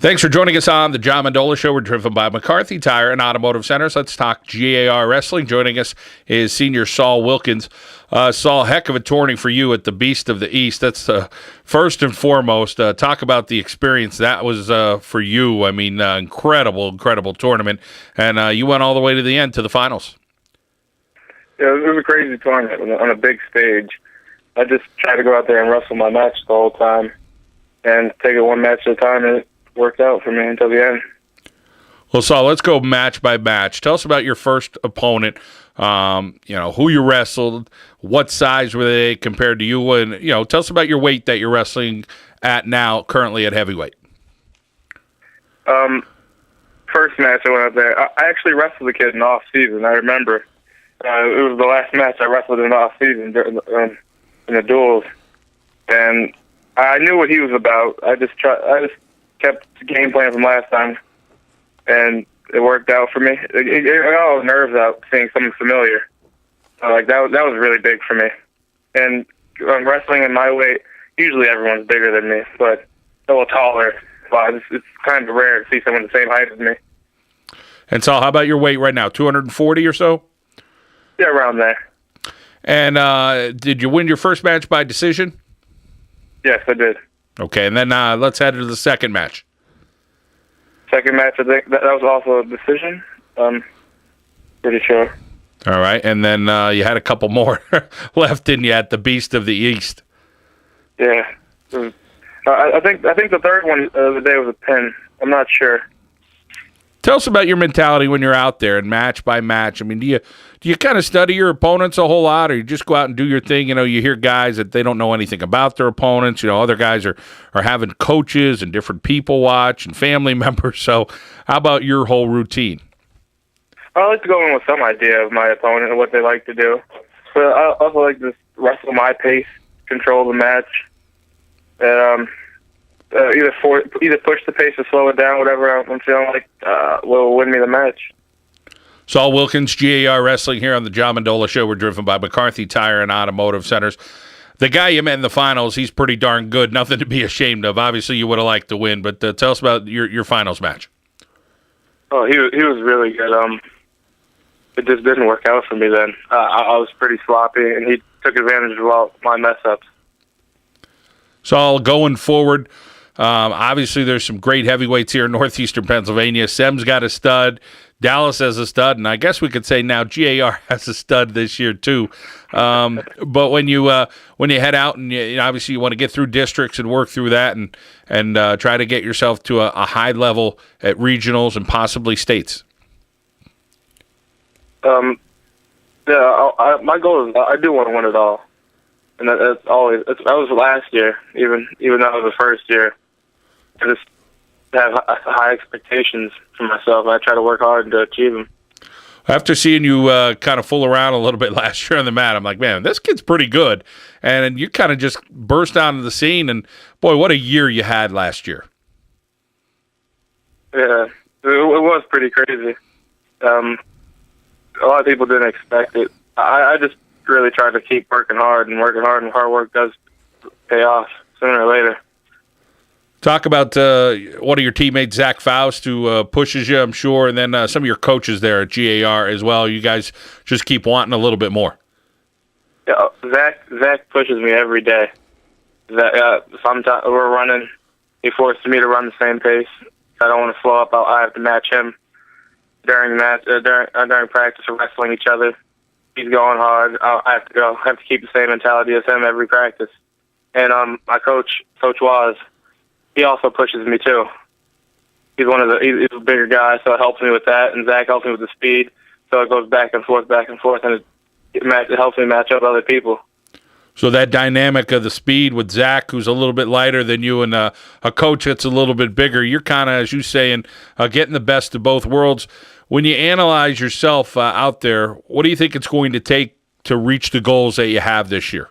Thanks for joining us on the John Mendola Show. We're driven by McCarthy Tire and Automotive Centers. Let's talk G.A.R. Wrestling. Joining us is Senior Saul Wilkens. Saul, heck of a tourney for you at the Beast of the East. That's first and foremost. Talk about the experience that was for you. I mean, incredible tournament. And you went all the way to the end, to the finals. Yeah, it was a crazy tournament on a big stage. I just tried to go out there and wrestle my match the whole time and take it one match at a time, and it worked out for me until the end. Well, Saul, let's go match by match. Tell us about your first opponent, who you wrestled, what size were they compared to you, and, tell us about your weight that you're wrestling at now, currently at heavyweight. First match I went out there, I actually wrestled the kid in off-season, I remember. It was the last match I wrestled in off-season in the duels, and I knew what he was about. I just kept the game plan from last time, and it worked out for me. It got all the nerves out seeing someone familiar. That was really big for me. And wrestling in my weight, usually everyone's bigger than me, but a little taller. But it's kind of rare to see someone the same height as me. And Saul, how about your weight right now? 240 or so? Yeah, around there. And did you win your first match by decision? Yes, I did. Okay, and then let's head to the second match. Second match, I think that was also a decision. Pretty sure. All right, and then you had a couple more left, didn't you, at the Beast of the East? Yeah. I think the third one of the day was a pin. I'm not sure. Tell us about your mentality when you're out there and match by match. I mean, do you kind of study your opponents a whole lot, or you just go out and do your thing? You hear guys that they don't know anything about their opponents. Other guys are having coaches and different people watch and family members. So how about your whole routine? I like to go in with some idea of my opponent and what they like to do. But I also like to wrestle my pace, control the match, and either push the pace or slow it down, whatever I'm feeling like will win me the match. Saul Wilkens, G.A.R. Wrestling here on the John Mendola Show. We're driven by McCarthy Tire and Automotive Centers. The guy you met in the finals, he's pretty darn good. Nothing to be ashamed of. Obviously, you would have liked to win, but tell us about your finals match. Oh, he was really good. It just didn't work out for me then. I was pretty sloppy, and he took advantage of all my mess-ups. Saul, going forward, obviously there's some great heavyweights here in northeastern Pennsylvania. Sem's got a stud. Dallas has a stud, and I guess we could say now G.A.R. has a stud this year too. But when you head out and obviously you want to get through districts and work through that and try to get yourself to a high level at regionals and possibly states. My goal is I do want to win it all, and that's always that was last year. Even though it was the first year, I just have high expectations for myself. I try to work hard to achieve them. After seeing you kind of fool around a little bit last year on the mat, I'm like, man, this kid's pretty good. And you kind of just burst onto the scene, and boy, what a year you had last year. Yeah, it was pretty crazy. A lot of people didn't expect it. I just really tried to keep working hard, and hard work does pay off sooner or later. Talk about one of your teammates, Zach Faust, who pushes you, I'm sure, and then some of your coaches there at G.A.R. as well. You guys just keep wanting a little bit more. Yeah, Zach pushes me every day. Sometimes we're running. He forces me to run the same pace. I don't want to slow up. I have to match him during practice of wrestling each other. He's going hard. I have to keep the same mentality as him every practice. And my coach Waz, he also pushes me too. He's he's a bigger guy, so it helps me with that. And Zach helps me with the speed, so it goes back and forth, and it helps me match up other people. So that dynamic of the speed with Zach, who's a little bit lighter than you, and a coach that's a little bit bigger, you're kind of, as you saying, getting the best of both worlds. When you analyze yourself out there, what do you think it's going to take to reach the goals that you have this year?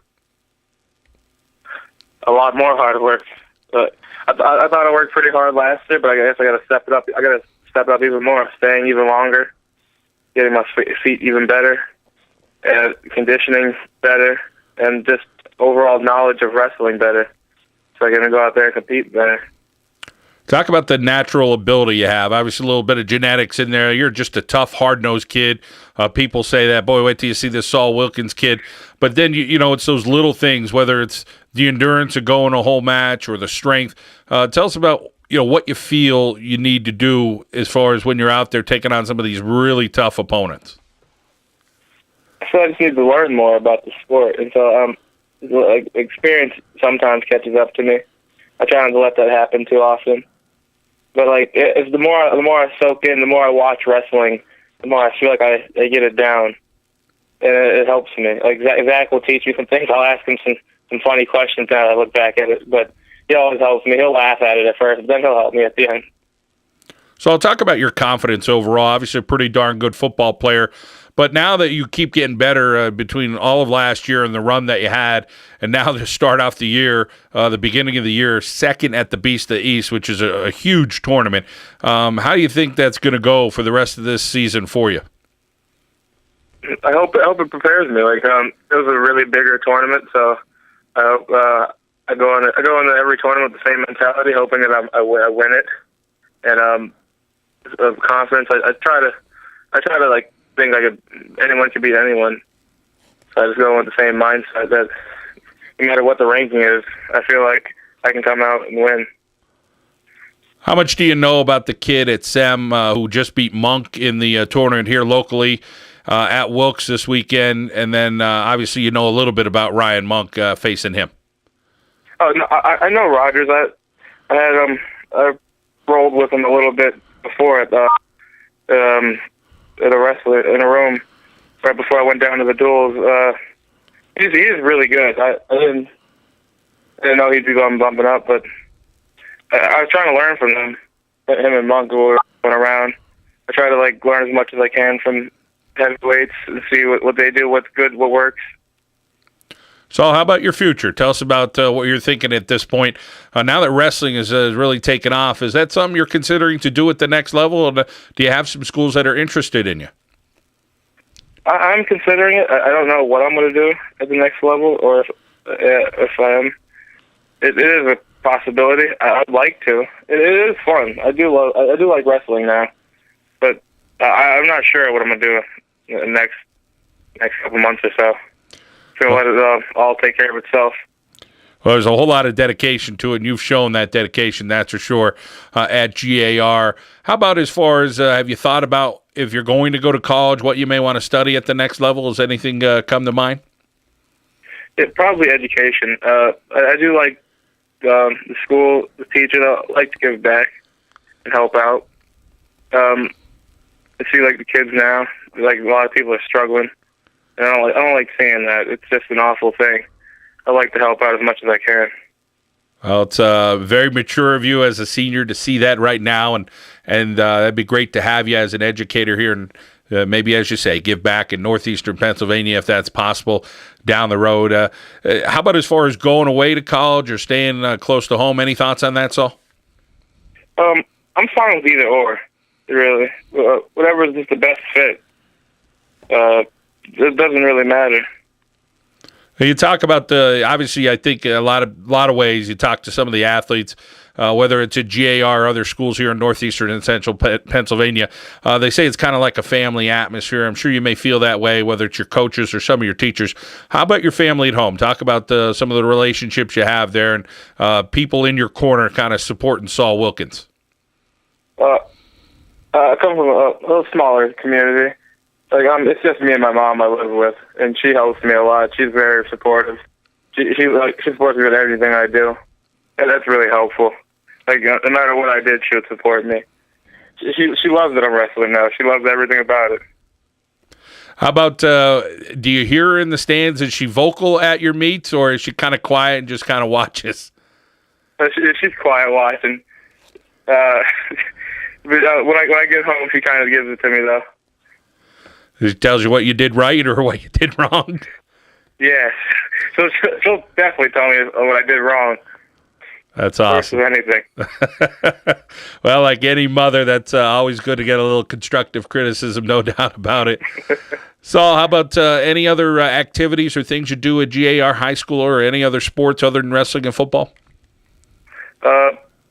A lot more hard work. I thought I worked pretty hard last year, but I guess I got to step it up. I got to step it up even more, staying even longer, getting my feet even better, and conditioning better, and just overall knowledge of wrestling better, so I can go out there and compete better. Talk about the natural ability you have. Obviously, a little bit of genetics in there. You're just a tough, hard-nosed kid. People say that, boy, wait till you see this Saul Wilkens kid. But then, you know, it's those little things, whether it's the endurance of going a whole match or the strength. Tell us about, you know, what you feel you need to do as far as when you're out there taking on some of these really tough opponents. I feel like I just need to learn more about the sport. And so experience sometimes catches up to me. I try not to let that happen too often. But like, it's the more I soak in, the more I watch wrestling, the more I feel like I get it down, and it helps me. Like Zach will teach me some things. I'll ask him some funny questions now that I look back at it, but he always helps me. He'll laugh at it at first, but then he'll help me at the end. So I'll talk about your confidence overall. Obviously, a pretty darn good football player. But now that you keep getting better between all of last year and the run that you had, and now to start off the year, the beginning of the year, second at the Beast of the East, which is a huge tournament, how do you think that's going to go for the rest of this season for you? I hope it prepares me. Like it was a really bigger tournament, so I hope I go into every tournament with the same mentality, hoping that I win it, and of confidence. I try to like think anyone can beat anyone. So I just go with the same mindset that no matter what the ranking is, I feel like I can come out and win. How much do you know about the kid at SEM who just beat Monk in the tournament here locally at Wilkes this weekend? And then obviously you know a little bit about Ryan Monk facing him. Oh, no, I know Rogers. I rolled with him a little bit before at a wrestler in a room right before I went down to the duels. He's really good. I didn't know he'd be bumping up, but I was trying to learn from them. Him and Monk were going around. I try to like learn as much as I can from heavyweights and see what they do, what's good, what works. So how about your future? Tell us about what you're thinking at this point. Now that wrestling is really taken off, is that something you're considering to do at the next level? And, do you have some schools that are interested in you? I'm considering it. I don't know what I'm going to do at the next level, or if I am. It is a possibility. I'd like to. It is fun. I do like wrestling now, but I'm not sure what I'm going to do in the next couple months or so. So let it all take care of itself. Well, there's a whole lot of dedication to it, and you've shown that dedication, that's for sure, at G.A.R. How about as far as, have you thought about if you're going to go to college, what you may want to study at the next level? Has anything come to mind? Probably education. I do like the school, the teachers. I like to give back and help out. I see like the kids now, like a lot of people are struggling. And I don't like seeing that. It's just an awful thing. I like to help out as much as I can. Well, it's very mature of you as a senior to see that right now, and that'd be great to have you as an educator here, and maybe, as you say, give back in northeastern Pennsylvania if that's possible down the road. How about as far as going away to college or staying close to home? Any thoughts on that, Saul? I'm fine with either or, really. Whatever is just the best fit. It doesn't really matter. You talk about obviously, I think a lot of ways. You talk to some of the athletes, whether it's at G.A.R. or other schools here in northeastern and central Pennsylvania. They say it's kind of like a family atmosphere. I'm sure you may feel that way, whether it's your coaches or some of your teachers. How about your family at home? Talk about some of the relationships you have there and people in your corner kind of supporting Saul Wilkens. I come from a little smaller community. Like it's just me and my mom I live with, and she helps me a lot. She's very supportive. She supports me with everything I do, and that's really helpful. Like no matter what I did, she would support me. She loves that I'm wrestling now. She loves everything about it. How about do you hear her in the stands? Is she vocal at your meets, or is she kind of quiet and just kind of watches? She's quiet watching. But when I get home, she kind of gives it to me though. It tells you what you did right or what you did wrong. Yes. So she'll definitely tell me what I did wrong. That's awesome. Anything. Well, like any mother, that's always good to get a little constructive criticism, no doubt about it. Saul, how about any other activities or things you do at G.A.R. High School or any other sports other than wrestling and football?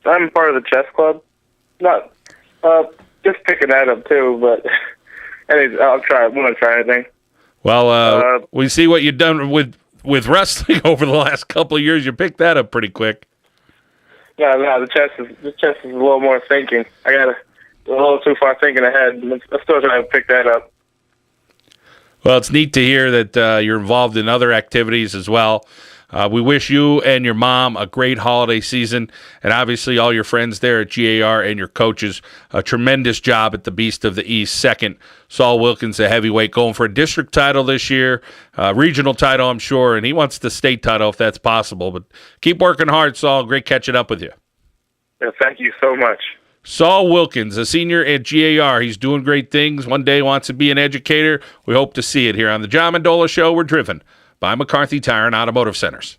I'm part of the chess club. Not just picking that up too, but anyways, I'll try. I'm gonna try anything. Well, we see what you've done with wrestling over the last couple of years. You picked that up pretty quick. Yeah, no, the chess is a little more thinking. I got a little too far thinking ahead. I'm still trying to pick that up. Well, it's neat to hear that you're involved in other activities as well. We wish you and your mom a great holiday season, and obviously all your friends there at G.A.R. and your coaches, a tremendous job at the Beast of the East. Second, Saul Wilkens, a heavyweight, going for a district title this year, regional title, I'm sure, and he wants the state title if that's possible. But keep working hard, Saul. Great catching up with you. Yeah, thank you so much. Saul Wilkens, a senior at G.A.R. He's doing great things. One day wants to be an educator. We hope to see it here on the John Mendola Show. We're driven by McCarthy Tire and Automotive Centers.